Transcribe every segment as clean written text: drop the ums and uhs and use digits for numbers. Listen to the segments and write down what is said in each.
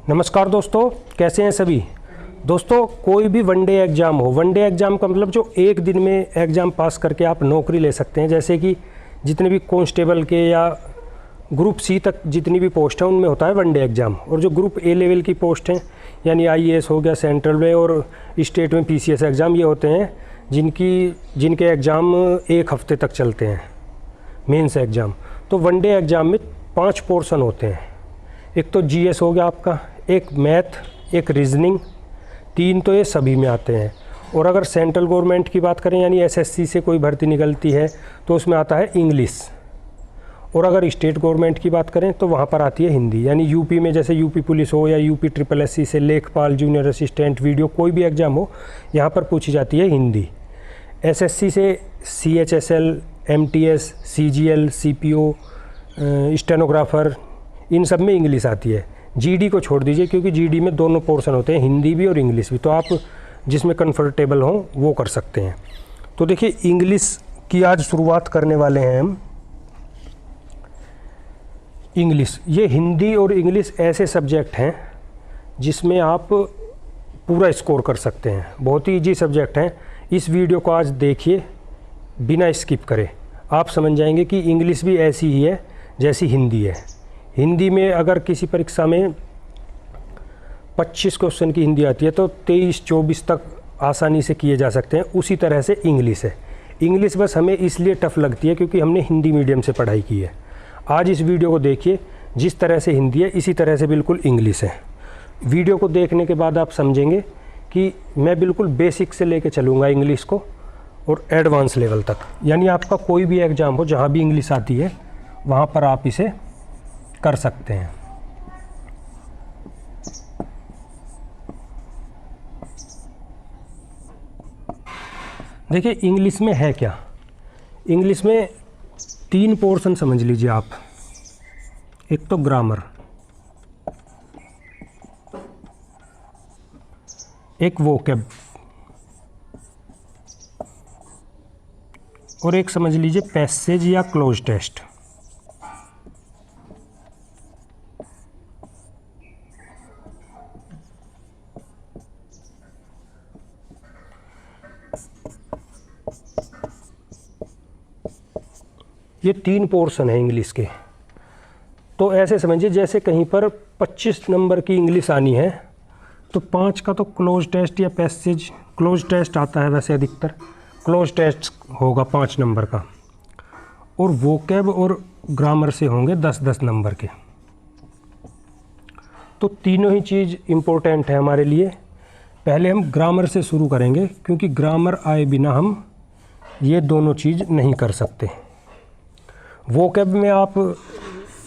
नमस्कार दोस्तों, कैसे हैं सभी दोस्तों। कोई भी वनडे एग्ज़ाम हो, वनडे एग्ज़ाम का मतलब जो एक दिन में एग्ज़ाम पास करके आप नौकरी ले सकते हैं। जैसे कि जितने भी कांस्टेबल के या ग्रुप सी तक जितनी भी पोस्ट हैं उनमें होता है वनडे एग्ज़ाम। और जो ग्रुप ए लेवल की पोस्ट हैं यानी आईएएस हो गया सेंट्रल में और स्टेट में पीसीएस एग्ज़ाम, ये होते हैं जिनके एग्ज़ाम एक हफ्ते तक चलते हैं, मेंस एग्ज़ाम। तो वनडे एग्ज़ाम में 5 पोर्शन होते हैं। एक तो जीएस हो गया आपका, एक मैथ, एक रीजनिंग, 3 तो ये सभी में आते हैं। और अगर सेंट्रल गवर्नमेंट की बात करें यानी एसएससी से कोई भर्ती निकलती है तो उसमें आता है इंग्लिश। और अगर स्टेट गवर्नमेंट की बात करें तो वहाँ पर आती है हिंदी। यानी यूपी में जैसे यूपी पुलिस हो या यूपी SSSC से लेखपाल, जूनियर असिस्टेंट, वीडियो, कोई भी एग्ज़ाम हो, यहाँ पर पूछी जाती है हिंदी। एसएससी से CHSL, MTS, CGL, CPO, stenographer, इन सब में इंग्लिश आती है। जीडी को छोड़ दीजिए क्योंकि जीडी में दोनों पोर्शन होते हैं, हिंदी भी और इंग्लिश भी। तो आप जिसमें कंफर्टेबल हो वो कर सकते हैं। तो देखिए, इंग्लिश की आज शुरुआत करने वाले हैं हम। इंग्लिश, ये हिंदी और इंग्लिश ऐसे सब्जेक्ट हैं जिसमें आप पूरा स्कोर कर सकते हैं। बहुत ही ईजी सब्जेक्ट हैं। इस वीडियो को आज देखिए बिना स्किप करे, आप समझ जाएंगे कि इंग्लिश भी ऐसी ही है जैसी हिंदी है। हिंदी में अगर किसी परीक्षा में 25 क्वेश्चन की हिंदी आती है तो 23-24 तक आसानी से किए जा सकते हैं। उसी तरह से इंग्लिश है। इंग्लिश बस हमें इसलिए टफ़ लगती है क्योंकि हमने हिंदी मीडियम से पढ़ाई की है। आज इस वीडियो को देखिए, जिस तरह से हिंदी है इसी तरह से बिल्कुल इंग्लिश है। वीडियो को देखने के बाद आप समझेंगे कि मैं बिल्कुल बेसिक से लेके चलूँगा इंग्लिश को और एडवांस लेवल तक। यानी आपका कोई भी एग्ज़ाम हो जहाँ भी इंग्लिश आती है वहाँ पर आप इसे कर सकते हैं। देखिए, इंग्लिश में है क्या। इंग्लिश में 3 पोर्शन समझ लीजिए आप। एक तो ग्रामर, एक वोकैब और एक समझ लीजिए पैसेज या क्लोज टेस्ट। ये 3 पोर्शन है इंग्लिश के। तो ऐसे समझिए जैसे कहीं पर 25 नंबर की इंग्लिश आनी है तो 5 का तो क्लोज टेस्ट या पैसेज, क्लोज टेस्ट आता है वैसे अधिकतर, क्लोज टेस्ट होगा 5 नंबर का। और वोकैब और ग्रामर से होंगे 10-10 नंबर के। तो तीनों ही चीज़ इम्पोर्टेंट है हमारे लिए। पहले हम ग्रामर से शुरू करेंगे क्योंकि ग्रामर आए बिना हम ये दोनों चीज़ नहीं कर सकते। वोकैब में आप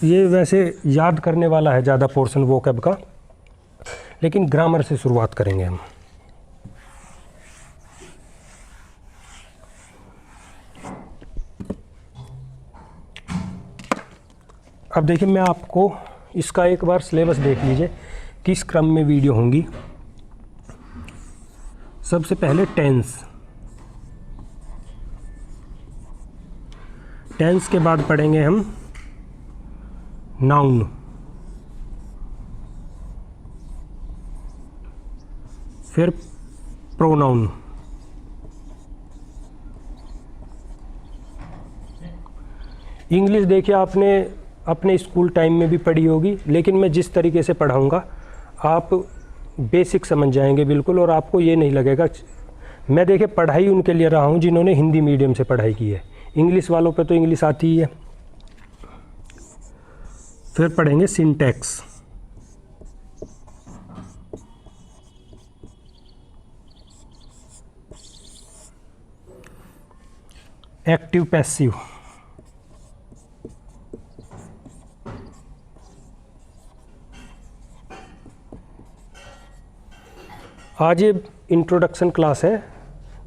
ये वैसे याद करने वाला है ज़्यादा पोर्शन वोकैब का, लेकिन ग्रामर से शुरुआत करेंगे हम। अब देखिए, मैं आपको इसका एक बार सिलेबस देख लीजिए किस क्रम में वीडियो होंगी। सबसे पहले टेंस के बाद पढ़ेंगे हम नाउन, फिर प्रोनाउन, इंग्लिश देखिए आपने अपने स्कूल टाइम में भी पढ़ी होगी, लेकिन मैं जिस तरीके से पढ़ाऊँगा आप बेसिक समझ जाएंगे बिल्कुल। और आपको ये नहीं लगेगा, मैं देखिए पढ़ाई उनके लिए रहा हूँ जिन्होंने हिंदी मीडियम से पढ़ाई की है। इंग्लिश वालों पे तो इंग्लिश आती ही है। फिर पढ़ेंगे सिंटैक्स, एक्टिव पैसिव, आज ये इंट्रोडक्शन क्लास है।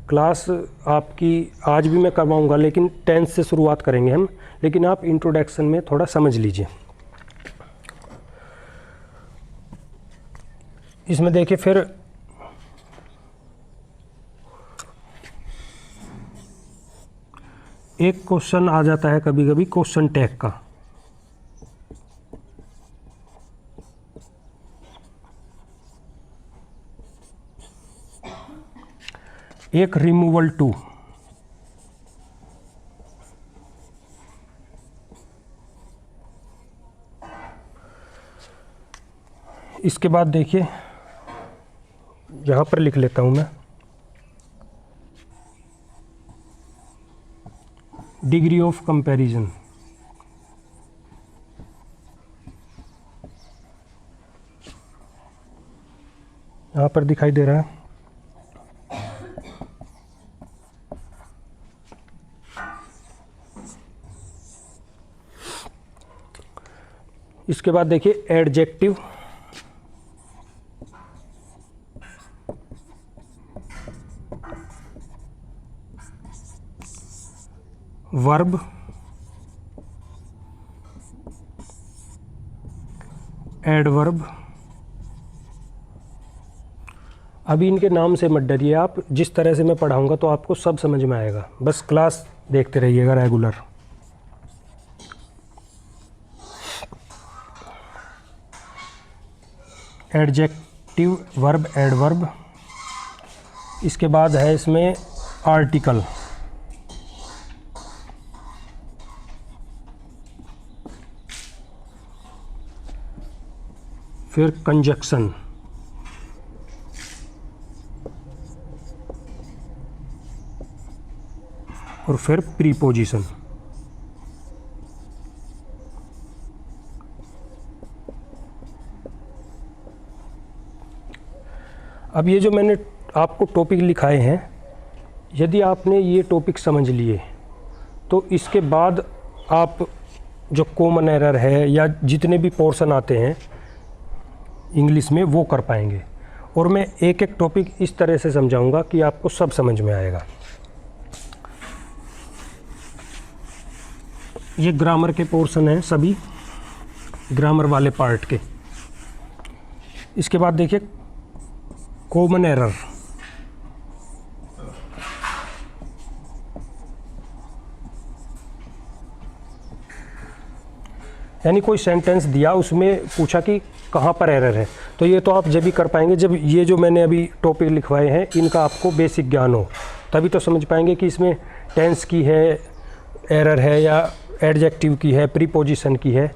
क्लास आपकी आज भी मैं करवाऊंगा, लेकिन टेंस से शुरुआत करेंगे हम। लेकिन आप इंट्रोडक्शन में थोड़ा समझ लीजिए। इसमें देखिए फिर एक क्वेश्चन आ जाता है कभी कभी क्वेश्चन टैग का। एक रिमूवल टू। इसके बाद देखिए यहाँ पर लिख लेता हूँ मैं, डिग्री ऑफ कंपैरिजन। यहाँ पर दिखाई दे रहा है। इसके बाद देखिए एडजेक्टिव, वर्ब, एडवर्ब। अभी इनके नाम से मत डरिए आप, जिस तरह से मैं पढ़ाऊंगा तो आपको सब समझ में आएगा, बस क्लास देखते रहिएगा रेगुलर। Adjective, verb, adverb. इसके बाद है इसमें आर्टिकल, फिर कंजक्शन, और फिर प्रीपोजिशन। अब ये जो मैंने आपको टॉपिक लिखाए हैं, यदि आपने ये टॉपिक समझ लिए तो इसके बाद आप जो कॉमन एरर है या जितने भी पोर्शन आते हैं इंग्लिश में वो कर पाएंगे। और मैं एक एक टॉपिक इस तरह से समझाऊंगा कि आपको सब समझ में आएगा। ये ग्रामर के पोर्शन हैं सभी, ग्रामर वाले पार्ट के। इसके बाद देखिए कॉमन एरर। यानी कोई सेंटेंस दिया, उसमें पूछा कि कहाँ पर एरर है, तो ये तो आप जब भी कर पाएंगे जब ये जो मैंने अभी टॉपिक लिखवाए हैं इनका आपको बेसिक ज्ञान हो, तभी तो समझ पाएंगे कि इसमें टेंस की है एरर है या एडजेक्टिव की है, प्रीपोजिशन की है,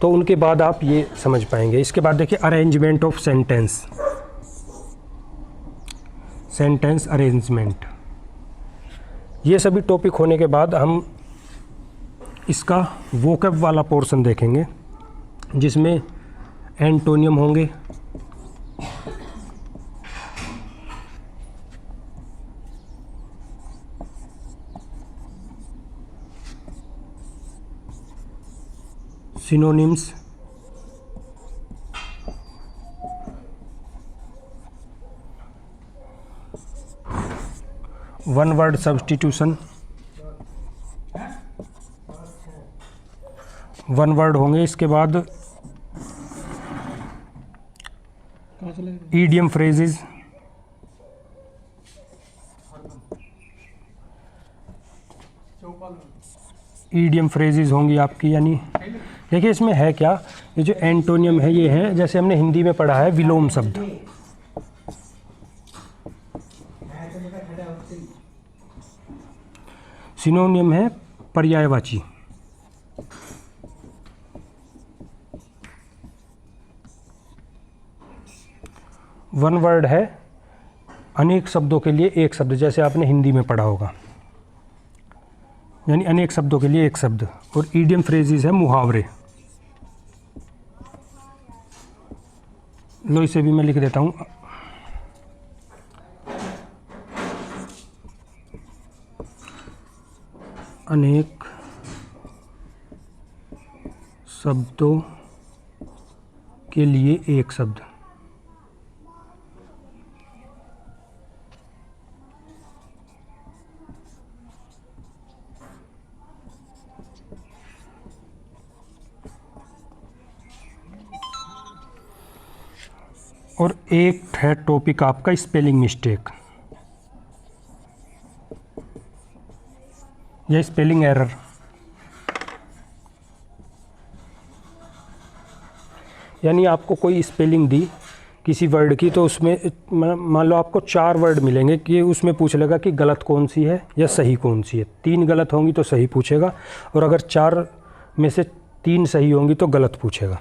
तो उनके बाद आप ये समझ पाएंगे। इसके बाद देखिए arrangement of sentence, sentence arrangement. ये सभी टॉपिक होने के बाद हम इसका वोकैब वाला पोर्शन देखेंगे, जिसमें एंटोनियम होंगे, synonyms, one word substitution, one word होंगे। इसके बाद ईडियम फ्रेजेस, ईडियम फ्रेजेस होंगी आपकी। यानी देखिए इसमें है क्या, ये जो एंटोनियम है ये है, जैसे हमने हिंदी में पढ़ा है विलोम शब्द, सिनोनियम है पर्यायवाची, वन वर्ड है अनेक शब्दों के लिए एक शब्द, जैसे आपने हिंदी में पढ़ा होगा, यानी अनेक शब्दों के लिए एक शब्द। और ईडियम फ्रेजेस है मुहावरे। लो इसे भी मैं लिख देता हूँ, अनेक शब्दों के लिए एक शब्द। और एक है टॉपिक आपका स्पेलिंग मिस्टेक या स्पेलिंग एरर। यानी आपको कोई स्पेलिंग दी किसी वर्ड की, तो उसमें मान लो आपको 4 वर्ड मिलेंगे कि उसमें पूछ लेगा कि गलत कौन सी है या सही कौन सी है। 3 गलत होंगी तो सही पूछेगा, और अगर 4 में से 3 सही होंगी तो गलत पूछेगा।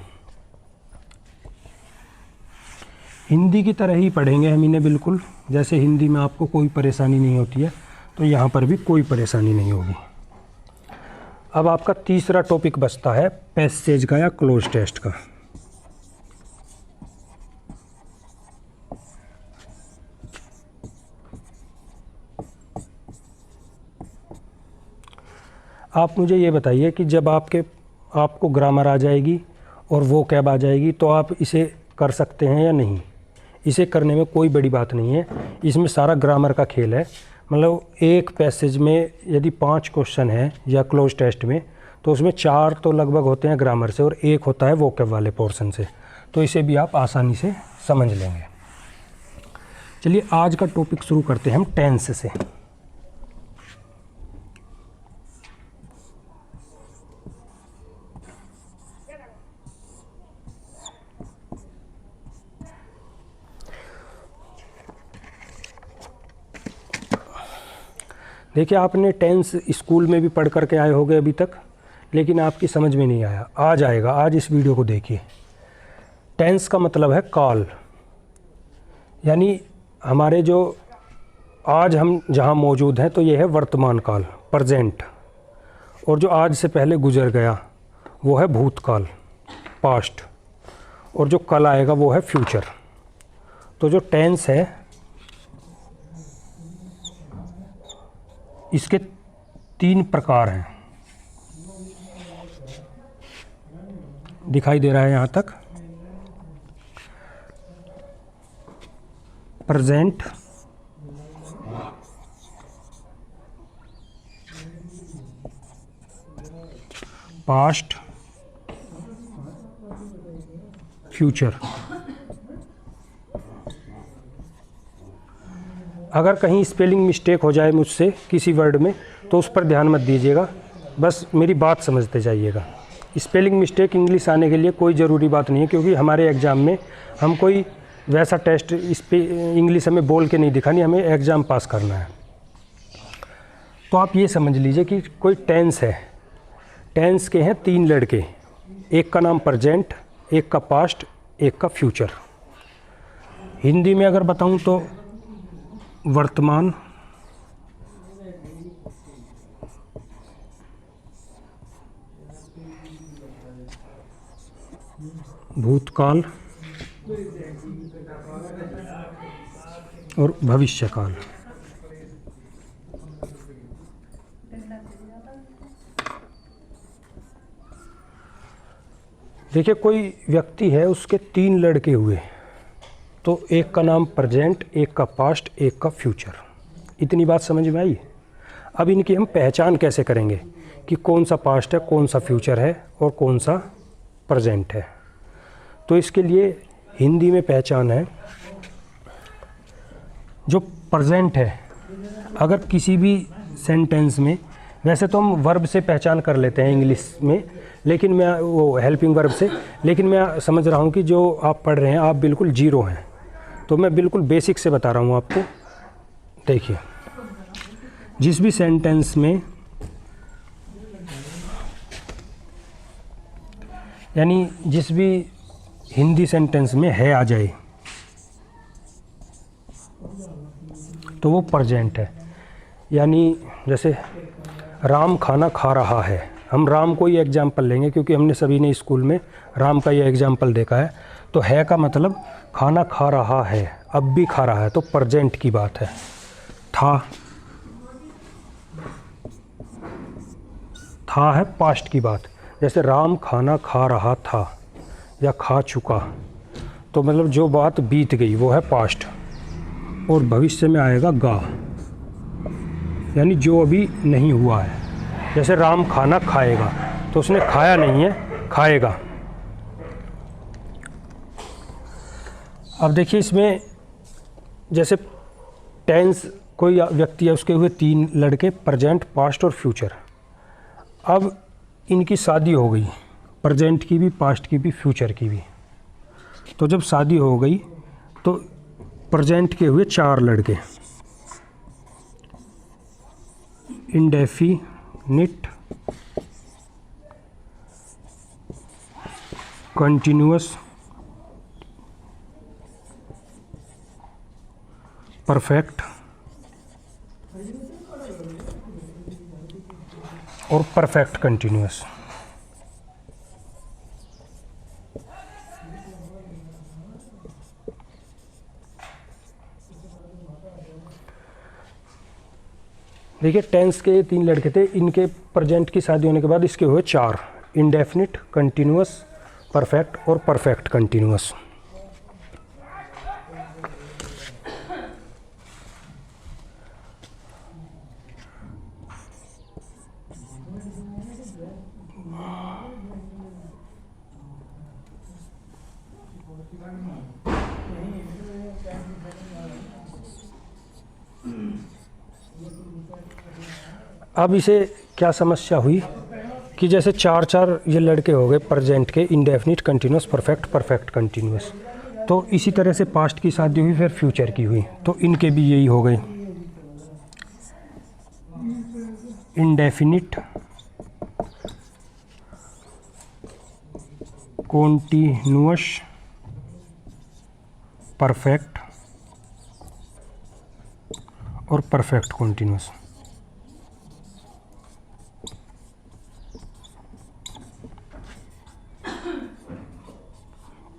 हिंदी की तरह ही पढ़ेंगे हम इन्हें बिल्कुल, जैसे हिंदी में आपको कोई परेशानी नहीं होती है, तो यहाँ पर भी कोई परेशानी नहीं होगी। अब आपका तीसरा टॉपिक बचता है पैसेज का या क्लोज टेस्ट का। आप मुझे ये बताइए कि जब आपको ग्रामर आ जाएगी और वो कैब आ जाएगी तो आप इसे कर सकते हैं या नहीं। इसे करने में कोई बड़ी बात नहीं है, इसमें सारा ग्रामर का खेल है। मतलब एक पैसेज में यदि 5 क्वेश्चन है या क्लोज टेस्ट में, तो उसमें 4 तो लगभग होते हैं ग्रामर से और 1 होता है वोकैब वाले पोर्शन से, तो इसे भी आप आसानी से समझ लेंगे। चलिए आज का टॉपिक शुरू करते हैं हम टेंस से। देखिए, आपने टेंस स्कूल में भी पढ़ करके आए होंगे अभी तक, लेकिन आपकी समझ में नहीं आया। आज आएगा, आज इस वीडियो को देखिए। टेंस का मतलब है काल, यानी हमारे जो आज हम जहाँ मौजूद हैं तो ये है वर्तमान काल, प्रेजेंट, और जो आज से पहले गुजर गया वो है भूतकाल, पास्ट, और जो कल आएगा वो है फ्यूचर। तो जो टेंस है इसके 3 प्रकार हैं, दिखाई दे रहा है यहाँ तक। Present, past, future. अगर कहीं स्पेलिंग मिस्टेक हो जाए मुझसे किसी वर्ड में तो उस पर ध्यान मत दीजिएगा, बस मेरी बात समझते जाइएगा। स्पेलिंग मिस्टेक इंग्लिश आने के लिए कोई ज़रूरी बात नहीं है, क्योंकि हमारे एग्ज़ाम में हम कोई वैसा टेस्ट इस पे इंग्लिश हमें बोल के नहीं दिखानी, हमें एग्ज़ाम पास करना है। तो आप ये समझ लीजिए कि कोई टेंस है, टेंस के हैं 3 लड़के, एक का नाम प्रेजेंट, एक का पास्ट, एक का फ्यूचर। हिंदी में अगर बताऊं तो वर्तमान, भूतकाल और भविष्यकाल। देखिए, कोई व्यक्ति है, उसके 3 लड़के हुए, तो एक का नाम प्रेजेंट, एक का पास्ट, एक का फ्यूचर। इतनी बात समझ में आई। अब इनकी हम पहचान कैसे करेंगे कि कौन सा पास्ट है, कौन सा फ्यूचर है और कौन सा प्रेजेंट है। तो इसके लिए हिंदी में पहचान है, जो प्रेजेंट है, अगर किसी भी सेंटेंस में, वैसे तो हम वर्ब से पहचान कर लेते हैं इंग्लिश में, लेकिन मैं वो हेल्पिंग वर्ब से, लेकिन मैं समझ रहा हूँ कि जो आप पढ़ रहे हैं आप बिल्कुल जीरो हैं, तो मैं बिल्कुल बेसिक से बता रहा हूँ आपको। देखिए, जिस भी सेंटेंस में, यानी जिस भी हिंदी सेंटेंस में है आ जाए तो वो प्रेजेंट है। यानी जैसे राम खाना खा रहा है, हम राम को ही एग्जाम्पल लेंगे क्योंकि हमने सभी ने स्कूल में राम का ये एग्जाम्पल देखा है। तो है का मतलब खाना खा रहा है, अब भी खा रहा है, तो प्रेजेंट की बात है। था है पास्ट की बात, जैसे राम खाना खा रहा था या खा चुका, तो मतलब जो बात बीत गई वो है पास्ट। और भविष्य में आएगा गा, यानी जो अभी नहीं हुआ है। जैसे राम खाना खाएगा, तो उसने खाया नहीं है, खाएगा। अब देखिए, इसमें जैसे टेंस, कोई व्यक्ति है, उसके हुए 3 लड़के, प्रेजेंट, पास्ट और फ्यूचर। अब इनकी शादी हो गई, प्रेजेंट की भी, पास्ट की भी, फ्यूचर की भी। तो जब शादी हो गई तो प्रेजेंट के हुए 4 लड़के, इंडेफिनिट, कंटिन्यूअस, परफेक्ट और परफेक्ट कंटिन्यूअस। देखिए टेंस के 3 लड़के थे, इनके प्रेजेंट की शादी होने के बाद इसके हुए 4, इंडेफिनिट, कंटिन्यूअस, परफेक्ट और परफेक्ट कंटिन्यूअस। अब इसे क्या समस्या हुई कि जैसे 4 ये लड़के हो गए प्रेजेंट के, indefinite, continuous, perfect, perfect continuous. तो इसी तरह से पास्ट की शादी हुई, फिर फ्यूचर की हुई, तो इनके भी यही हो गए, इंडेफिनिट, कॉन्टिन्यूअस, परफेक्ट और परफेक्ट कॉन्टिन्यूअस।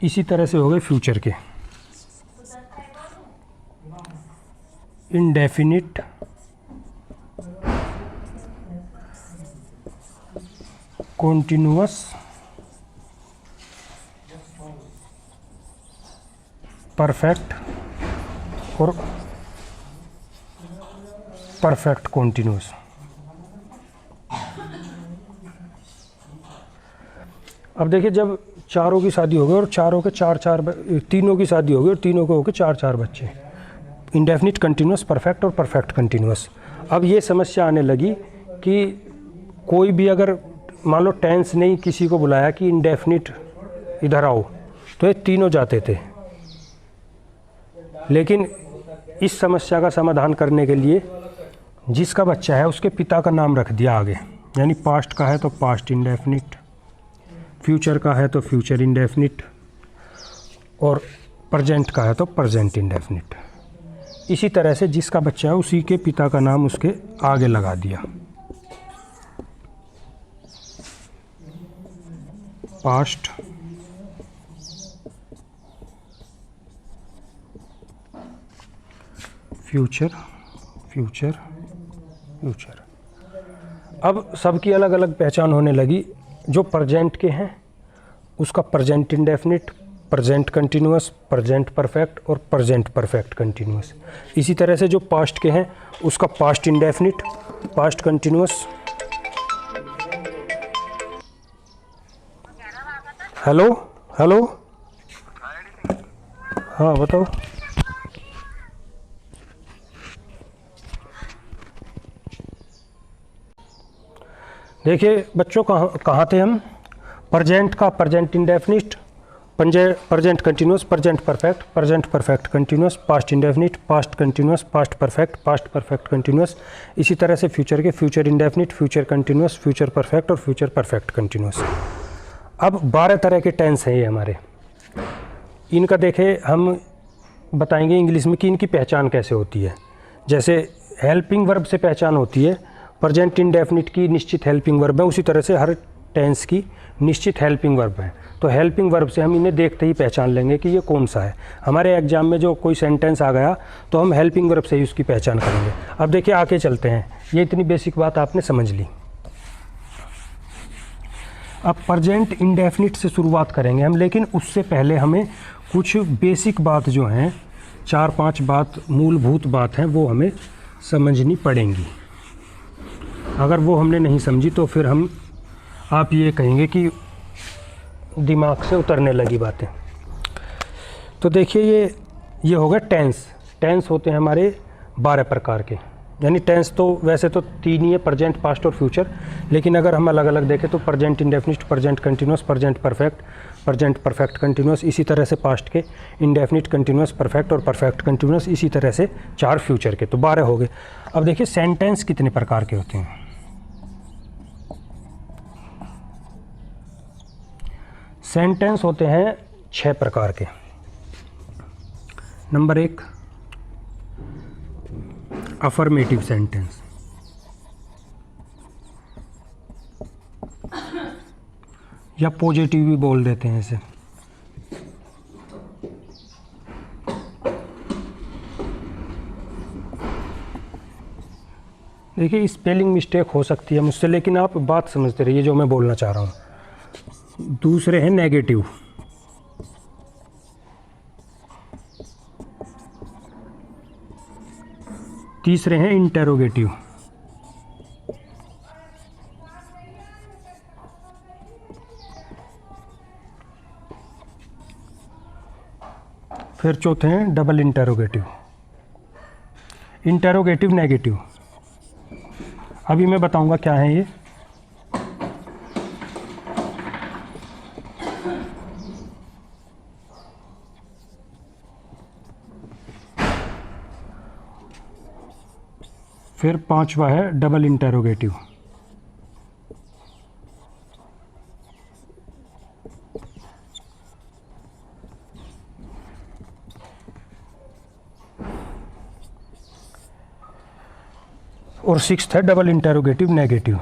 इसी तरह से हो गए फ्यूचर के, इंडेफिनिट, कॉन्टिन्यूअस, परफेक्ट और परफेक्ट कॉन्टिन्यूअस। अब देखिए जब चारों की शादी हो गई और चारों के 4 तीनों की शादी हो गई और तीनों को हो गए 4 बच्चे, इंडेफिनिट, कंटिन्यूअस, परफेक्ट और परफेक्ट कंटिन्यूअस। अब ये समस्या आने लगी कि कोई भी अगर मान लो टेंस ने किसी को बुलाया कि इंडेफिनिट इधर आओ, तो ये तीनों जाते थे। लेकिन इस समस्या का समाधान करने के लिए जिसका बच्चा है उसके पिता का नाम रख दिया आगे, यानी पास्ट का है तो पास्ट इंडेफिनिट, फ्यूचर का है तो फ्यूचर इंडेफिनिट और प्रेजेंट का है तो प्रेजेंट इंडेफिनिट। इसी तरह से जिसका बच्चा है उसी के पिता का नाम उसके आगे लगा दिया, पास्ट, फ्यूचर, फ्यूचर, फ्यूचर। अब सबकी अलग अलग पहचान होने लगी। जो प्रेजेंट के हैं उसका present indefinite, present continuous, present perfect और प्रेजेंट परफेक्ट कंटिन्यूअस। इसी तरह से जो पास्ट के हैं उसका past indefinite, past continuous. Hello hello, हाँ बताओ। देखिए बच्चों कहाँ थे हम, प्रेजेंट का present indefinite, present continuous, present perfect, present perfect continuous, past indefinite, past continuous, past perfect continuous. इसी तरह से फ्यूचर के future indefinite, future continuous, future perfect और फ्यूचर परफेक्ट कंटिन्यूअस। अब 12 तरह के टेंस हैं ये हमारे। इनका देखें हम बताएंगे इंग्लिश में कि इनकी पहचान कैसे होती है। जैसे हेल्पिंग वर्ब से पहचान होती है, प्रेजेंट इंडेफिनिट की निश्चित हेल्पिंग वर्ब है, उसी तरह से हर टेंस की निश्चित हेल्पिंग वर्ब है। तो हेल्पिंग वर्ब से हम इन्हें देखते ही पहचान लेंगे कि ये कौन सा है। हमारे एग्जाम में जो कोई सेंटेंस आ गया तो हम हेल्पिंग वर्ब से ही उसकी पहचान करेंगे। अब देखिए आगे चलते हैं, ये इतनी बेसिक बात आपने समझ ली। अब प्रेजेंट इंडेफिनिट से शुरुआत करेंगे हम, लेकिन उससे पहले हमें कुछ बेसिक बात जो हैं, 4-5 बात मूलभूत बात हैं, वो हमें समझनी पड़ेंगी। अगर वो हमने नहीं समझी तो फिर आप ये कहेंगे कि दिमाग से उतरने लगी बातें। तो देखिए ये होगा टेंस। टेंस होते हैं हमारे 12 प्रकार के। यानी टेंस तो वैसे तो तीन ही है, प्रेजेंट, पास्ट और फ्यूचर, लेकिन अगर हम अलग अलग देखें तो present indefinite, present continuous, present perfect, present perfect continuous, इसी तरह से पास्ट के इंडेफिनिट, कंटिन्यूस, परफेक्ट और परफेक्ट कंटिन्यूस, इसी तरह से 4 फ्यूचर के, तो 12 हो गए। अब देखिए सेंटेंस कितने प्रकार के होते हैं। सेंटेंस होते हैं 6 प्रकार के। नंबर 1 अफर्मेटिव सेंटेंस, या पॉजिटिव भी बोल देते हैं इसे। देखिए स्पेलिंग मिस्टेक हो सकती है मुझसे, लेकिन आप बात समझते रहिए जो मैं बोलना चाह रहा हूँ। दूसरे हैं नेगेटिव, तीसरे हैं इंटेरोगेटिव, फिर चौथे हैं डबल इंटेरोगेटिव, इंटेरोगेटिव नेगेटिव। अभी मैं बताऊंगा क्या है ये। फिर 5वां है डबल इंटेरोगेटिव, और 6th है डबल इंटेरोगेटिव नेगेटिव।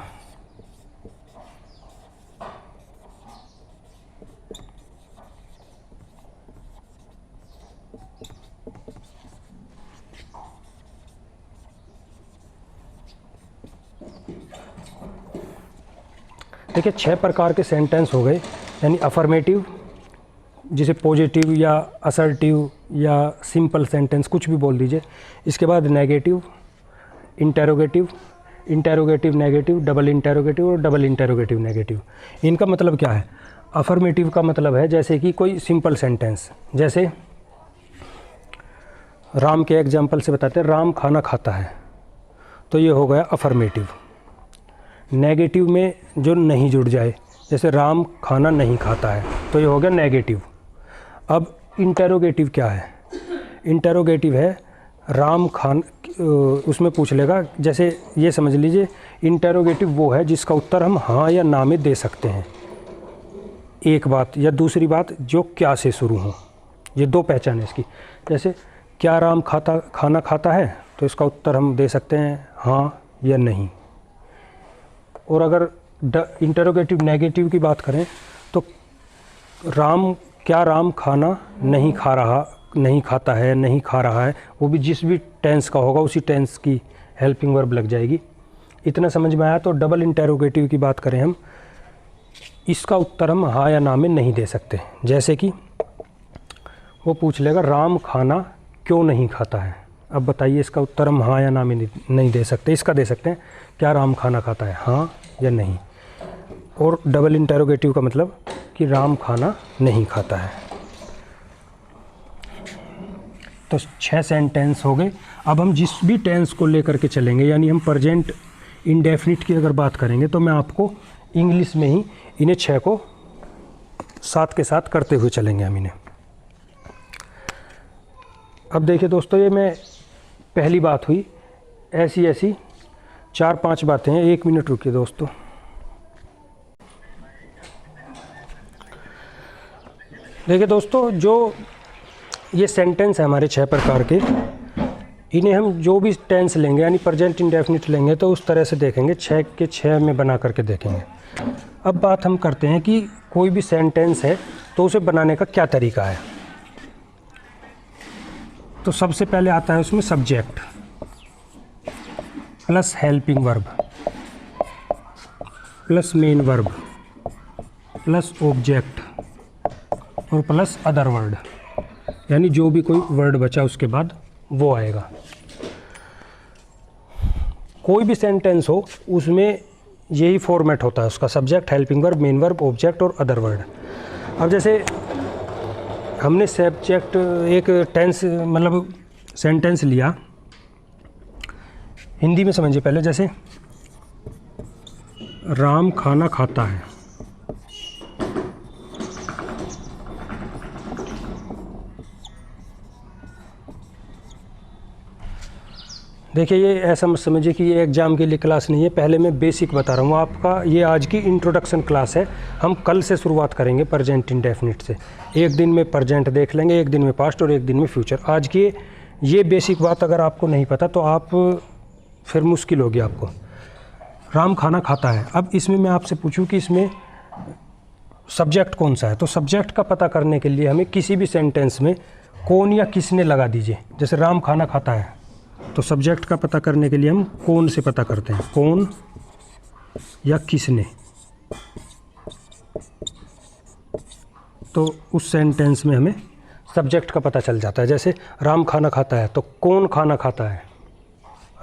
देखिए 6 प्रकार के सेंटेंस हो गए, यानी अफर्मेटिव जिसे पॉजिटिव या असर्टिव या सिंपल सेंटेंस कुछ भी बोल दीजिए। इसके बाद negative, interrogative, interrogative negative, double interrogative और डबल इंटेरोगेटिव नेगेटिव। इनका मतलब क्या है? अफर्मेटिव का मतलब है जैसे कि कोई सिंपल सेंटेंस, जैसे राम के एग्जाम्पल से बताते हैं, राम खाना खाता है, तो ये हो गया अफर्मेटिव। नेगेटिव में जो नहीं जुड़ जाए, जैसे राम खाना नहीं खाता है, तो ये हो गया नेगेटिव। अब इंटेरोगेटिव क्या है? इंटेरोगेटिव है राम खान, उसमें पूछ लेगा, जैसे ये समझ लीजिए इंटेरोगेटिव वो है जिसका उत्तर हम हाँ या ना में दे सकते हैं, एक बात, या दूसरी बात जो क्या से शुरू हो। ये 2 पहचान है इसकी। जैसे क्या राम खाना खाता है, तो इसका उत्तर हम दे सकते हैं हाँ या नहीं। और अगर इंटेरोगेटिव नेगेटिव की बात करें तो क्या राम खाना नहीं खाता है, नहीं खा रहा है, वो भी जिस भी टेंस का होगा उसी टेंस की हेल्पिंग वर्ब लग जाएगी। इतना समझ में आया। तो डबल इंटेरोगेटिव की बात करें हम, इसका उत्तर हम हाँ या ना में नहीं दे सकते। जैसे कि वो पूछ लेगा राम खाना क्यों नहीं खाता है, अब बताइए इसका उत्तर हम हाँ या ना में नहीं दे सकते। इसका दे सकते हैं क्या राम खाना खाता है, हाँ या नहीं। और डबल इंटेरोगेटिव का मतलब कि राम खाना नहीं खाता है। तो 6 सेंटेंस हो गए। अब हम जिस भी टेंस को लेकर के चलेंगे, यानी हम प्रेजेंट इंडेफिनिट की अगर बात करेंगे तो मैं आपको इंग्लिश में ही इन्हें 6 को साथ के साथ करते हुए चलेंगे हम इन्हें। अब देखिए दोस्तों, ये मैं पहली बात हुई, ऐसी 4-5 बातें हैं। 1 मिनट रुकिए दोस्तों। देखिए दोस्तों, जो ये सेंटेंस है हमारे 6 प्रकार के, इन्हें हम जो भी टेंस लेंगे यानी प्रेजेंट इंडेफिनिट लेंगे तो उस तरह से देखेंगे, 6 के 6 में बना करके देखेंगे। अब बात हम करते हैं कि कोई भी सेंटेंस है तो उसे बनाने का क्या तरीका है। तो सबसे पहले आता है उसमें subject plus helping verb plus main verb plus object और प्लस अदर वर्ड, यानी जो भी कोई वर्ड बचा उसके बाद वो आएगा। कोई भी सेंटेंस हो उसमें यही फॉर्मेट होता है उसका, subject, helping verb, main verb, object और अदर वर्ड। अब जैसे हमने सब्जेक्ट एक टेंस मतलब सेंटेंस लिया, हिंदी में समझिए पहले, जैसे राम खाना खाता है। देखिए ये ऐसा मत समझिए कि ये एग्ज़ाम के लिए क्लास नहीं है, पहले मैं बेसिक बता रहा हूँ आपका। ये आज की इंट्रोडक्शन क्लास है, हम कल से शुरुआत करेंगे प्रेजेंट इंडेफिनिट से। एक दिन में प्रेजेंट देख लेंगे, एक दिन में पास्ट और एक दिन में फ्यूचर। आज की ये बेसिक बात अगर आपको नहीं पता तो आप फिर मुश्किल होगी आपको। राम खाना खाता है, अब इसमें मैं आपसे पूछूं कि इसमें सब्जेक्ट कौन सा है, तो सब्जेक्ट का पता करने के लिए हमें किसी भी सेंटेंस में कौन या किसने लगा दीजिए। जैसे राम खाना खाता है, तो सब्जेक्ट का पता करने के लिए हम कौन से पता करते हैं, कौन या किसने। तो उस सेंटेंस में हमें सब्जेक्ट का पता चल जाता है। जैसे राम खाना खाता है, तो कौन खाना खाता है,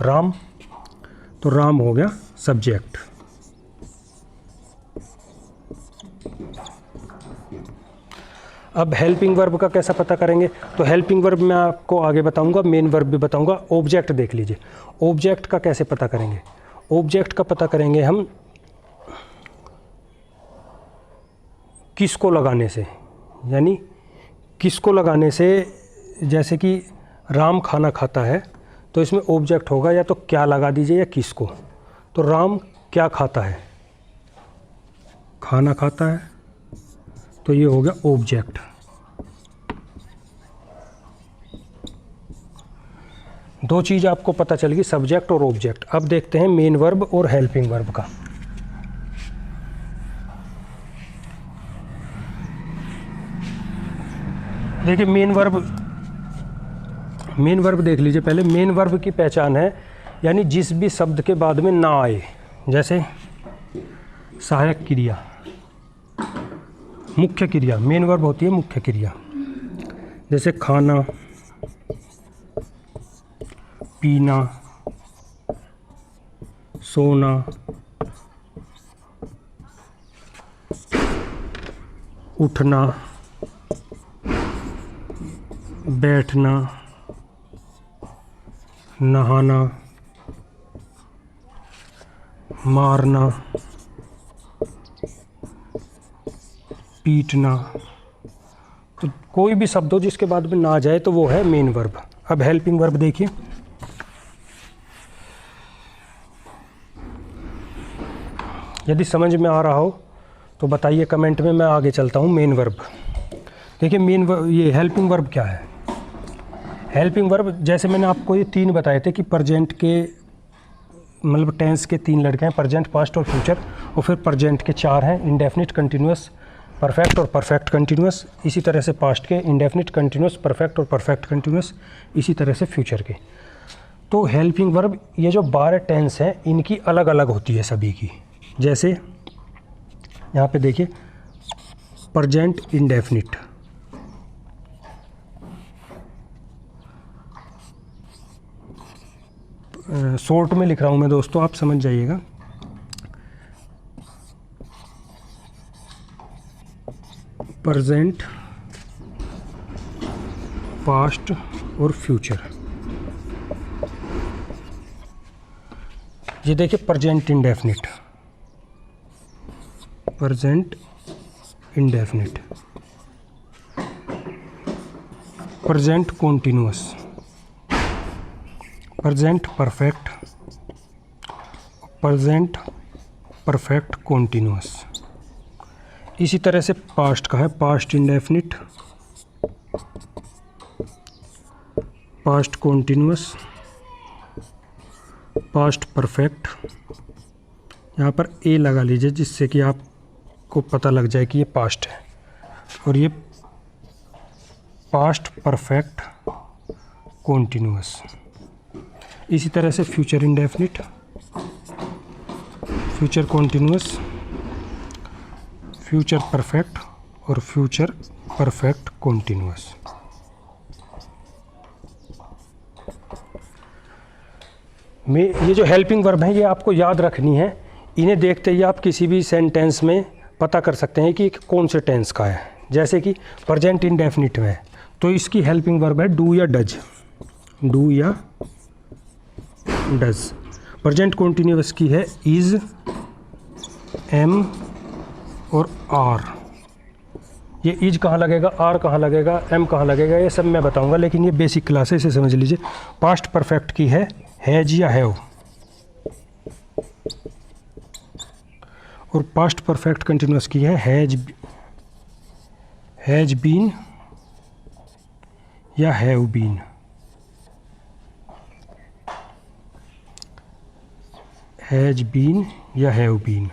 राम, तो राम हो गया सब्जेक्ट। अब हेल्पिंग वर्ब का कैसा पता करेंगे, तो हेल्पिंग वर्ब मैं आपको आगे बताऊंगा, मेन वर्ब भी बताऊंगा। ऑब्जेक्ट देख लीजिए, ऑब्जेक्ट का कैसे पता करेंगे। ऑब्जेक्ट का पता करेंगे हम किसको लगाने से, यानी किसको लगाने से। जैसे कि राम खाना खाता है, तो इसमें ऑब्जेक्ट होगा या तो क्या लगा दीजिए या किसको। तो राम क्या खाता है, खाना खाता है, तो ये हो गया ऑब्जेक्ट। दो चीज़ आपको पता चल गई, सब्जेक्ट और ऑब्जेक्ट। अब देखते हैं मेन वर्ब और हेल्पिंग वर्ब का। देखिए मेन वर्ब देख लीजिए पहले। मेन वर्ब की पहचान है यानी जिस भी शब्द के बाद में ना आए, जैसे सहायक क्रिया, मुख्य क्रिया। मेन वर्ब होती है मुख्य क्रिया, जैसे खाना, पीना, सोना, उठना, बैठना, नहाना, मारना, पीटना। तो कोई भी शब्द हो जिसके बाद में ना जाए तो वो है मेन वर्ब। अब हेल्पिंग वर्ब देखिए, यदि समझ में आ रहा हो तो बताइए कमेंट में, मैं आगे चलता हूँ। मेन वर्ब देखिए, मेन वर्ब ये हेल्पिंग वर्ब क्या है। हेल्पिंग वर्ब जैसे मैंने आपको ये तीन बताए थे कि प्रेजेंट के मतलब टेंस के तीन लड़के हैं, प्रेजेंट, पास्ट और फ्यूचर। और फिर प्रेजेंट के चार हैं, इंडेफिनिट, कंटिन्यूअस, परफेक्ट और परफेक्ट कंटिन्यूअस। इसी तरह से पास्ट के इंडेफिनिट, कंटिन्यूअस, परफेक्ट और परफेक्ट कंटिन्यूअस। इसी तरह से फ्यूचर के। तो हेल्पिंग वर्ब ये जो 12 टेंस हैं इनकी अलग अलग होती है सभी की। जैसे यहाँ पे देखिए प्रेजेंट इंडेफिनिट, शॉर्ट में लिख रहा हूँ मैं दोस्तों, आप समझ जाइएगा। प्रेजेंट, पास्ट और फ्यूचर। ये देखिए present indefinite, present indefinite, present continuous, present perfect, present perfect continuous. इसी तरह से पास्ट का है, past indefinite, past continuous, past perfect. यहाँ पर ए लगा लीजिए जिससे कि आपको पता लग जाए कि ये पास्ट है, और ये पास्ट परफेक्ट कॉन्टिन्यूअस। इसी तरह से future indefinite, future continuous, future perfect और फ्यूचर परफेक्ट कॉन्टिन्यूअस। ये जो हेल्पिंग वर्ब हैं ये आपको याद रखनी है। इन्हें देखते ही आप किसी भी सेंटेंस में पता कर सकते हैं कि कौन से टेंस का है। जैसे कि प्रेजेंट इंडेफिनिट में है तो इसकी हेल्पिंग वर्ब है डू या डज, डू या डज। प्रेजेंट कॉन्टिन्यूअस की है इज़, एम और आर। ये इज कहाँ लगेगा, आर कहाँ लगेगा, एम कहाँ लगेगा, ये सब मैं बताऊंगा, लेकिन ये बेसिक क्लास है, इसे समझ लीजिए। पास्ट परफेक्ट की है हैज या हैव, और पास्ट परफेक्ट कंटिन्यूअस की है हैज बीन या हैव बीन। हैज बीन या हैव बीन।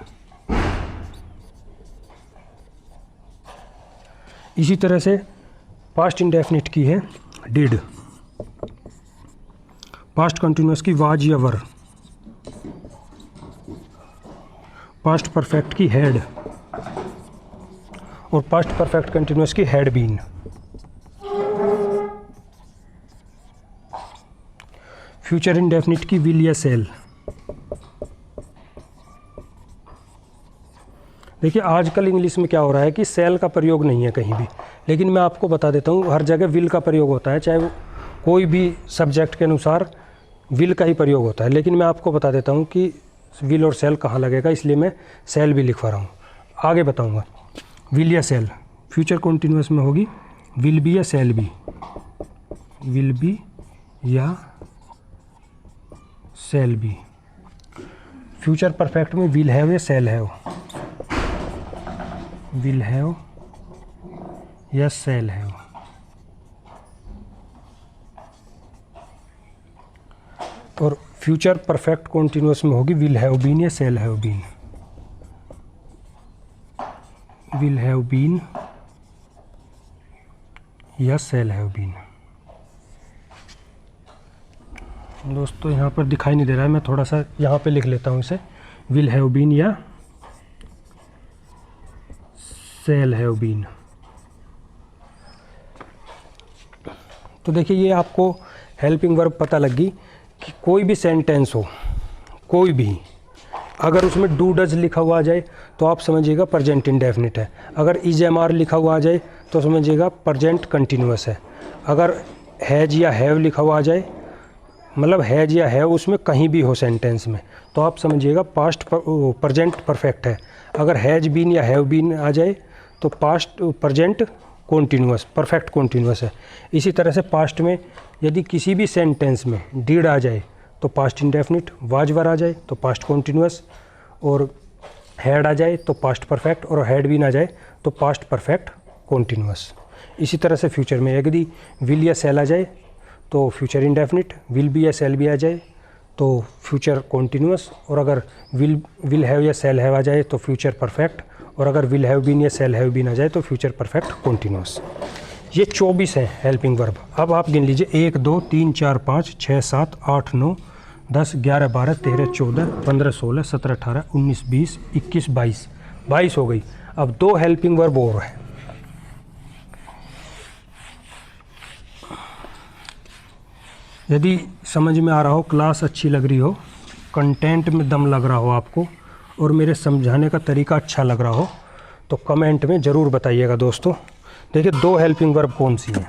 इसी तरह से पास्ट इंडेफिनिट की है डिड, पास्ट कंटिन्यूअस की वाज या वर, पास्ट परफेक्ट की हैड, और पास्ट परफेक्ट कंटिन्यूअस की हैड बीन। फ्यूचर इंडेफिनिट की विल या सेल। देखिए आजकल इंग्लिश में क्या हो रहा है कि सेल का प्रयोग नहीं है कहीं भी, लेकिन मैं आपको बता देता हूँ हर जगह विल का प्रयोग होता है, चाहे वो कोई भी सब्जेक्ट के अनुसार विल का ही प्रयोग होता है। लेकिन मैं आपको बता देता हूँ कि विल और सेल कहाँ लगेगा, इसलिए मैं सेल भी लिखवा रहा हूँ, आगे बताऊँगा। विल या सेल फ्यूचर कॉन्टिन्यूअस में होगी विल बी या सेल बी, विल बी या सेल बी। फ्यूचर परफेक्ट में विल हैव या सेल हैव, विल हैव या सेल हैव। और फ्यूचर परफेक्ट कॉन्टिन्यूअस में होगी विल हैव बीन या shall have been, will have been या सेल हैव बीन। दोस्तों यहाँ पर दिखाई नहीं दे रहा है, मैं थोड़ा सा यहाँ पे लिख लेता हूँ इसे, विल हैव बीन या सेल हैव बीन। तो देखिए ये आपको हेल्पिंग वर्ब पता लगी कि कोई भी सेंटेंस हो, कोई भी, अगर उसमें डू डज लिखा हुआ आ जाए तो आप समझिएगा प्रेजेंट इंडेफिनिट है। अगर इज एम आर लिखा हुआ आ जाए तो समझिएगा प्रेजेंट कंटिन्यूअस है। अगर हैज या हैव लिखा हुआ आ जाए, मतलब हैज या हैव उसमें कहीं भी हो सेंटेंस में, तो आप समझिएगा पास्ट प्रेजेंट परफेक्ट है। अगर हैज बीन या हैव बीन आ जाए तो past present continuous perfect continuous है। इसी तरह से पास्ट में यदि किसी भी सेंटेंस में डिड आ जाए तो पास्ट इंडेफिनिट, वाज वर आ जाए तो पास्ट कॉन्टिन्यूअस, और हैड आ जाए तो पास्ट परफेक्ट, और हैड बीन आ जाए तो पास्ट परफेक्ट कॉन्टिन्यूअस। इसी तरह से फ्यूचर में यदि विल या सेल आ जाए तो फ्यूचर इंडेफिनिट, विल बी या सेल बी आ जाए तो फ्यूचर कॉन्टिन्यूअस, और अगर विल हैव या सेल हैव आ जाए तो फ्यूचर परफेक्ट, और अगर विल हैव बीन या सेल हैव बीन आ जाए तो फ्यूचर परफेक्ट कॉन्टिन्यूअस। ये 24 हैं हेल्पिंग वर्ब। अब आप गिन लीजिए 1 2 3 4 5 6 7 8 9 10 11 12 13 14 15 16 17 18 19 20 21 22 22 हो गई। अब 2 हेल्पिंग वर्ब और है। यदि समझ में आ रहा हो, क्लास अच्छी लग रही हो, कंटेंट में दम लग रहा हो आपको, और मेरे समझाने का तरीका अच्छा लग रहा हो, तो कमेंट में ज़रूर बताइएगा दोस्तों। देखिए 2 हेल्पिंग वर्ब कौन सी हैं,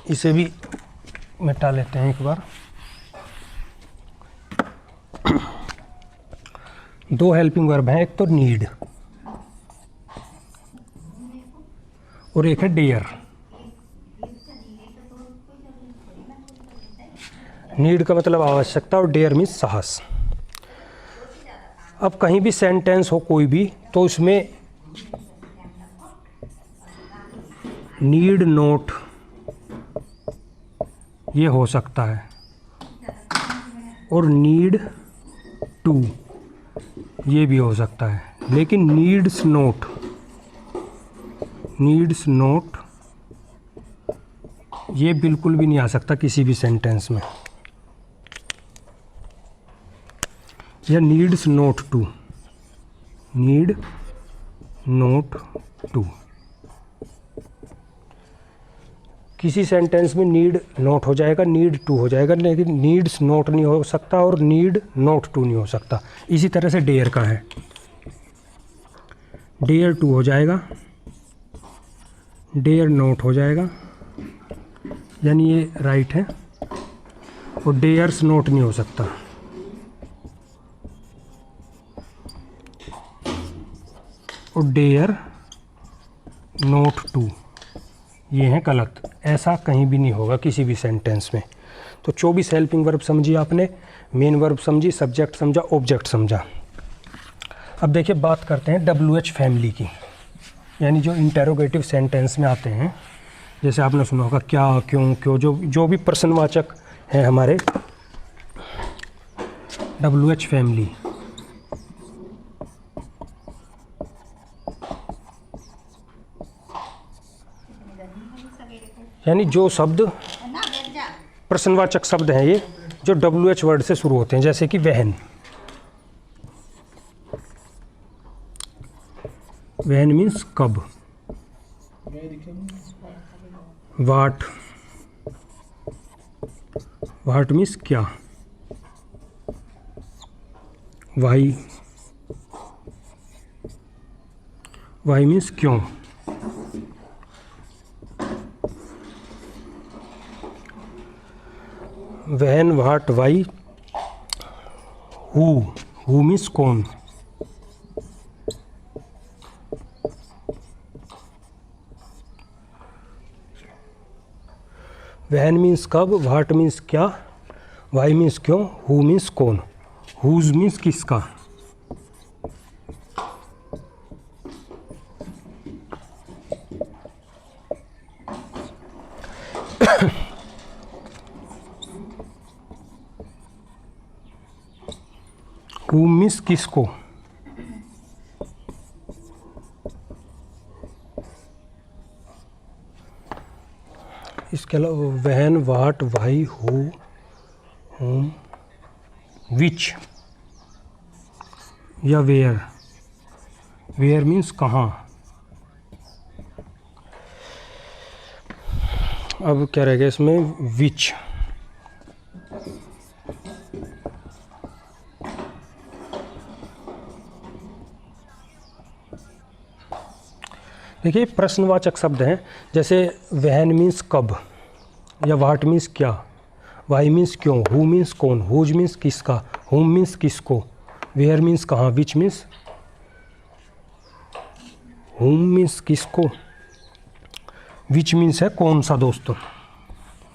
इसे भी मिटा लेते हैं एक बार। 2 हेल्पिंग वर्ब हैं, एक तो नीड और एक है डेयर। नीड का मतलब आवश्यकता और डेयर मीन्स साहस। अब कहीं भी सेंटेंस हो कोई भी, तो उसमें नीड नोट ये हो सकता है, और नीड टू ये भी हो सकता है, लेकिन नीड्स नोट ये बिल्कुल भी नहीं आ सकता किसी भी सेंटेंस में, या needs not to, need not to. किसी सेंटेंस में नीड नोट हो जाएगा, नीड टू हो जाएगा, लेकिन नीड्स नोट नहीं हो सकता और नीड नोट टू नहीं हो सकता। इसी तरह से डेयर का है, डेयर टू हो जाएगा, डेयर नोट हो जाएगा, यानी ये राइट है, और डेयर्स नोट नहीं हो सकता। और डेयर नोट टू, ये है गलत, ऐसा कहीं भी नहीं होगा किसी भी सेंटेंस में। तो 24 हेल्पिंग वर्ब समझी आपने, मेन वर्ब समझी, सब्जेक्ट समझा, ऑब्जेक्ट समझा। अब देखिए बात करते हैं WH फैमिली की, यानी जो इंटेरोगेटिव सेंटेंस में आते हैं। जैसे आपने सुना होगा क्या, क्यों, क्यों, जो भी प्रश्नवाचक हैं हमारे WH फैमिली। यानी जो शब्द प्रश्नवाचक शब्द हैं ये, जो WH वर्ड से शुरू होते हैं, जैसे कि वहन, वहन मीन्स कब, वाट, वाट मीन्स क्या, वाई, वाई मीन्स क्यों, वहन, वाट, वाई, हु मीन्स कौन, वहन मीन्स कब, वाट मीन्स क्या, वाई मीन्स क्यों, हु मीन्स कौन, हुज मीन्स किसका। हु मीन्स किसको, इसके अलावा वहन, वाट, वाई, हु, होम, विच या वेयर, वेयर मीन्स कहाँ। अब क्या रहेगा इसमें, विच, देखिए प्रश्नवाचक शब्द हैं। जैसे वहन मीन्स कब, या वाट मीन्स क्या, वाई मीन्स क्यों, हु मीन्स कौन, हुज मीन्स किसका, हुम मीन्स किसको, वेयर मीन्स कहाँ, विच मीन्स, हुम मीन्स किसको, विच मीन्स है कौन सा दोस्तों,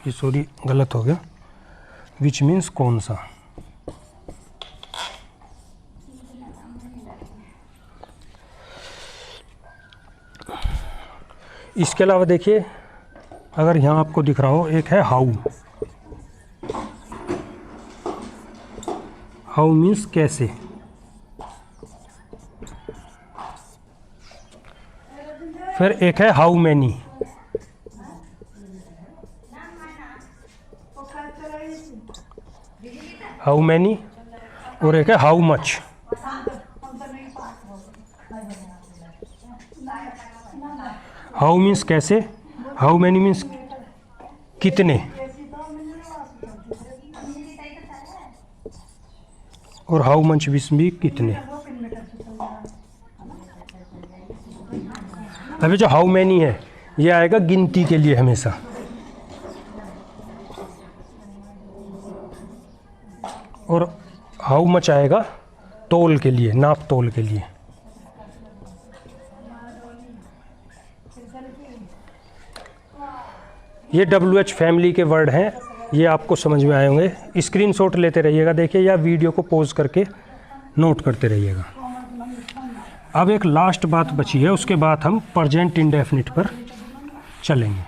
ये सॉरी गलत हो गया, विच मीन्स कौन सा। इसके अलावा देखिए अगर यहाँ आपको दिख रहा हो, एक है हाउ, हाउ मीन्स कैसे, फिर एक है हाउ मैनी, हाउ मैनी, और एक है हाउ मच। हाउ मीन्स कैसे, हाउ मैनी मीन्स कितने, और हाउ मच मीन्स भी कितने। अभी जो हाउ मैनी है ये आएगा गिनती के लिए हमेशा, और हाउ मच आएगा तोल के लिए, नाप तोल के लिए। ये WH फैमिली के वर्ड हैं, ये आपको समझ में आए होंगे। स्क्रीनशॉट लेते रहिएगा, देखिए, या वीडियो को पॉज करके नोट करते रहिएगा। अब एक लास्ट बात बची है, उसके बाद हम प्रेजेंट इंडेफिनिट पर चलेंगे।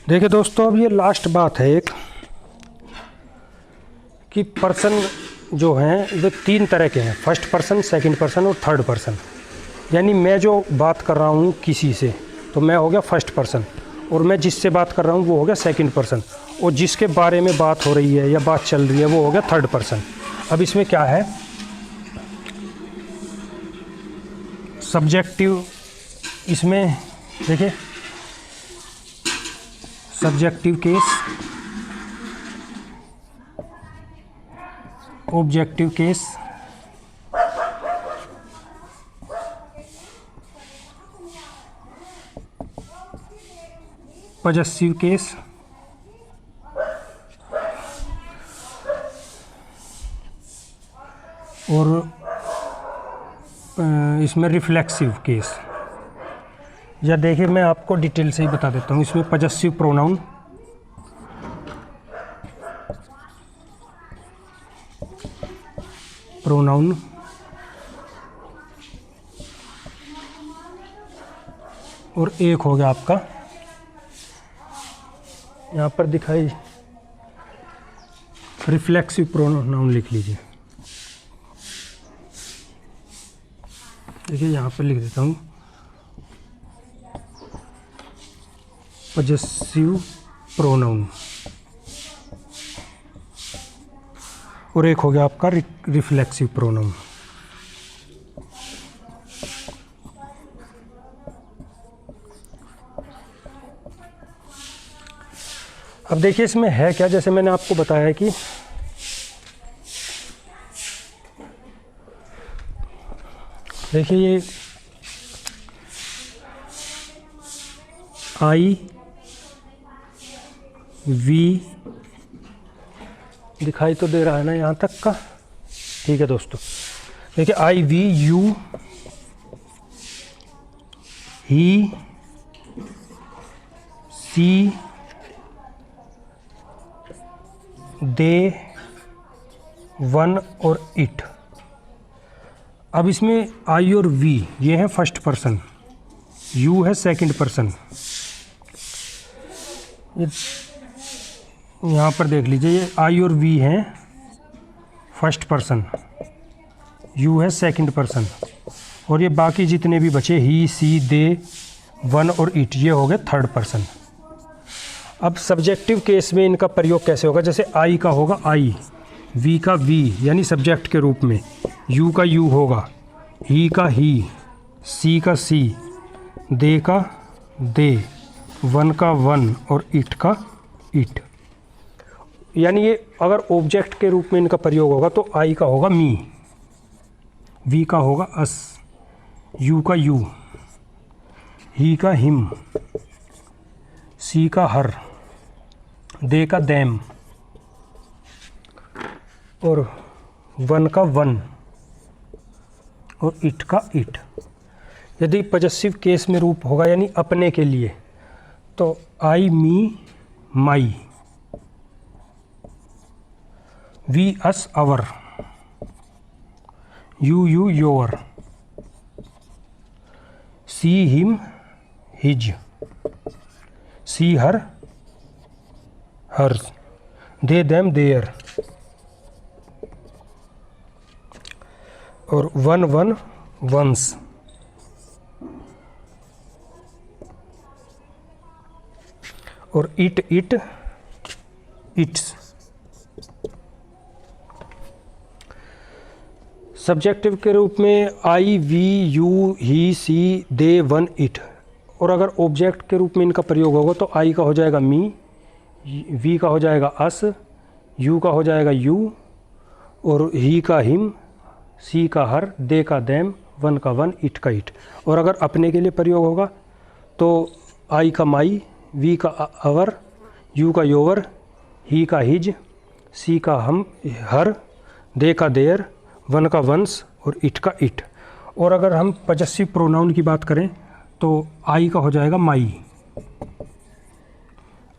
देखिए दोस्तों, अब ये लास्ट बात है एक, कि पर्सन जो हैं वे 3 तरह के हैं, फर्स्ट पर्सन, सेकंड पर्सन और थर्ड पर्सन। यानी मैं जो बात कर रहा हूँ किसी से, तो मैं हो गया फर्स्ट पर्सन, और मैं जिससे बात कर रहा हूँ वो हो गया सेकंड पर्सन, और जिसके बारे में बात हो रही है या बात चल रही है वो हो गया थर्ड पर्सन। अब इसमें क्या है, सब्जेक्टिव, इसमें देखिए subjective case, objective case, possessive case, और इसमें रिफ्लेक्सिव केस। या देखिए मैं आपको डिटेल से ही बता देता हूँ। इसमें पजेसिव प्रोनाउन, और एक हो गया आपका यहाँ पर दिखाई रिफ्लेक्सिव प्रोनाउन लिख लीजिए। देखिए यहाँ पर लिख देता हूँ पजेसिव प्रोनाउन, और एक हो गया आपका रिफ्लेक्सिव प्रोनाउन। अब देखिए इसमें है क्या, जैसे मैंने आपको बताया कि देखिए ये आई वी दिखाई तो दे रहा है ना यहाँ तक का, ठीक है दोस्तों। देखिए I we you, he, she, they, one और इट। अब इसमें आई और वी ये है फर्स्ट पर्सन, यू है सेकंड पर्सन। यहाँ पर देख लीजिए ये आई और वी हैं फर्स्ट पर्सन, यू है सेकंड पर्सन, और ये बाकी जितने भी बचे ही, सी, दे, वन और इट ये हो गए थर्ड पर्सन। अब सब्जेक्टिव केस में इनका प्रयोग कैसे होगा, जैसे आई का होगा आई, वी का वी यानी सब्जेक्ट के रूप में, यू का यू होगा, ही का ही, सी का सी, दे का दे, वन का वन और इट का इट। यानी ये अगर ऑब्जेक्ट के रूप में इनका प्रयोग होगा तो आई का होगा मी, वी का होगा अस, यू का यू, ही का हिम, सी का हर, दे का देम और वन का वन और इट का इट। यदि पजेसिव केस में रूप होगा यानी अपने के लिए तो I me my, we us our, you you your, he him his, she her hers, they them their, और वन वन वंस, और इट इट इट्स। सब्जेक्टिव के रूप में I we you he she they one it, और अगर object के रूप में इनका प्रयोग होगा तो आई का हो जाएगा मी, वी का हो जाएगा अस, यू का हो जाएगा यू, और ही का हिम, सी का हर, दे का देम, वन का वन, इट का इट। और अगर अपने के लिए प्रयोग होगा तो आई का माई, वी का अवर, यू का योवर, ही का हिज, सी का हम हर, दे का देयर, वन का वंस और इट का इट। और अगर हम पजेसिव प्रोनाउन की बात करें तो आई का हो जाएगा माई,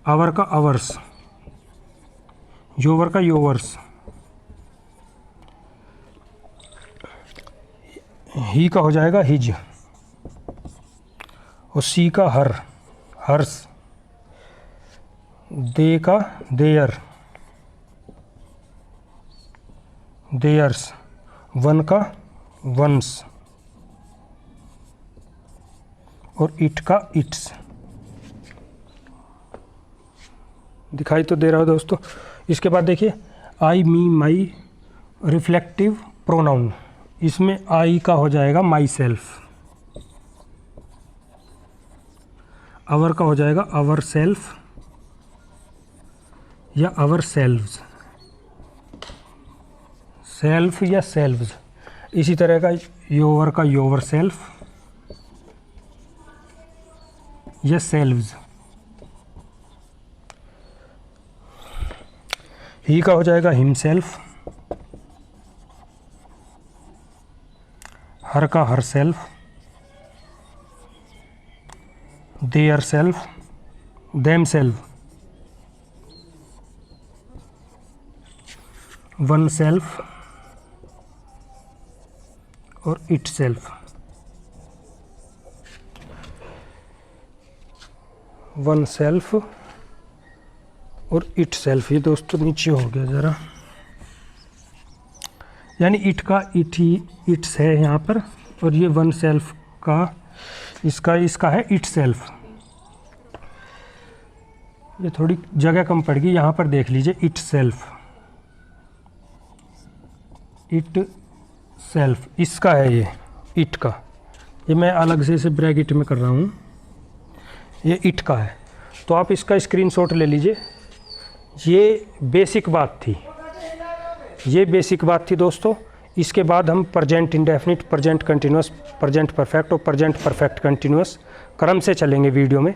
आवर का आवर्स, योवर का योवर्स, ही का हो जाएगा हिज, और सी का हर हर्स, दे का देयर देयर्स, वन का वंस और इट का इट्स। दिखाई तो दे रहा है दोस्तों। इसके बाद देखिए आई मी माई रिफ्लेक्टिव प्रोनाउन, इसमें आई का हो जाएगा माई सेल्फ, आवर का हो जाएगा आवर सेल्फ या आवर सेल्व्स, सेल्फ या सेल्व्स। इसी तरह का योवर का योवर सेल्फ या सेल्व्स, ही का हो जाएगा हिमसेल्फ, हर का her self, their self, them self, one self और इट सेल्फ, वन सेल्फ और इट सेल्फ। ये दोस्तों नीचे हो गया ज़रा, यानी इट का इट ही इट्स है यहाँ पर, और ये वन सेल्फ का इसका है इट सेल्फ। ये थोड़ी जगह कम पड़ गई, यहाँ पर देख लीजिए इट सेल्फ, इट सेल्फ इसका है ये इट का, ये मैं अलग से इसे ब्रैकेट में कर रहा हूँ, ये इट का है। तो आप इसका स्क्रीनशॉट ले लीजिए। ये बेसिक बात थी, ये बेसिक बात थी दोस्तों। इसके बाद हम present indefinite, present continuous, present perfect और प्रेजेंट परफेक्ट कंटिन्यूअस क्रम से चलेंगे वीडियो में।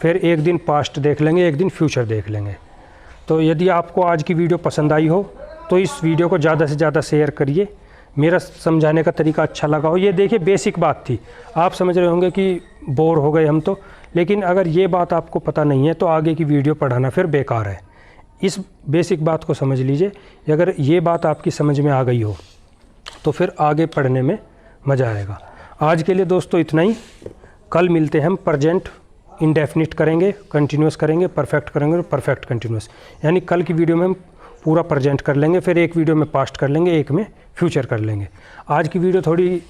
फिर एक दिन पास्ट देख लेंगे, एक दिन फ्यूचर देख लेंगे। तो यदि आपको आज की वीडियो पसंद आई हो तो इस वीडियो को ज़्यादा से ज़्यादा शेयर करिए, मेरा समझाने का तरीका अच्छा लगा हो। ये देखिए बेसिक बात थी, आप समझ रहे होंगे कि बोर हो गए हम तो, लेकिन अगर ये बात आपको पता नहीं है तो आगे की वीडियो पढ़ाना फिर बेकार है। इस बेसिक बात को समझ लीजिए, अगर ये बात आपकी समझ में आ गई हो तो फिर आगे पढ़ने में मज़ा आएगा। आज के लिए दोस्तों इतना ही। कल मिलते हैं हम, प्रेजेंट इंडेफिनिट करेंगे, कंटिन्यूअस करेंगे, परफेक्ट करेंगे और परफेक्ट कंटिन्यूअस। यानी कल की वीडियो में हम पूरा प्रेजेंट कर लेंगे, फिर एक वीडियो में पास्ट कर लेंगे, एक में फ्यूचर कर लेंगे। आज की वीडियो थोड़ी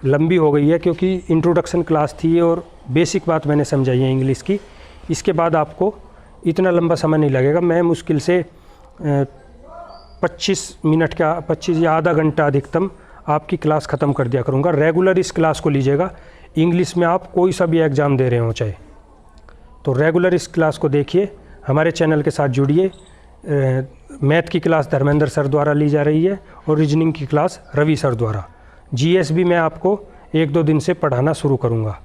लंबी हो गई है क्योंकि इंट्रोडक्शन क्लास थी और बेसिक बात मैंने समझाई है इंग्लिश की। इसके बाद आपको इतना लंबा समय नहीं लगेगा, मैं मुश्किल से 25 मिनट का 25 या आधा घंटा अधिकतम आपकी क्लास ख़त्म कर दिया करूँगा। रेगुलर इस क्लास को लीजिएगा। इंग्लिश में आप कोई सा भी एग्ज़ाम दे रहे हो चाहे, तो रेगुलर इस क्लास को देखिए, हमारे चैनल के साथ जुड़िए। मैथ की क्लास धर्मेंद्र सर द्वारा ली जा रही है और रीजनिंग की क्लास रवि सर द्वारा। जीएस भी मैं आपको 1-2 दिन से पढ़ाना शुरू करूँगा।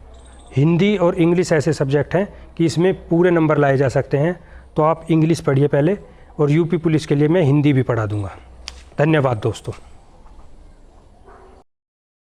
हिंदी और इंग्लिश ऐसे सब्जेक्ट हैं कि इसमें पूरे नंबर लाए जा सकते हैं, तो आप इंग्लिश पढ़िए पहले, और यूपी पुलिस के लिए मैं हिंदी भी पढ़ा दूँगा। धन्यवाद दोस्तों।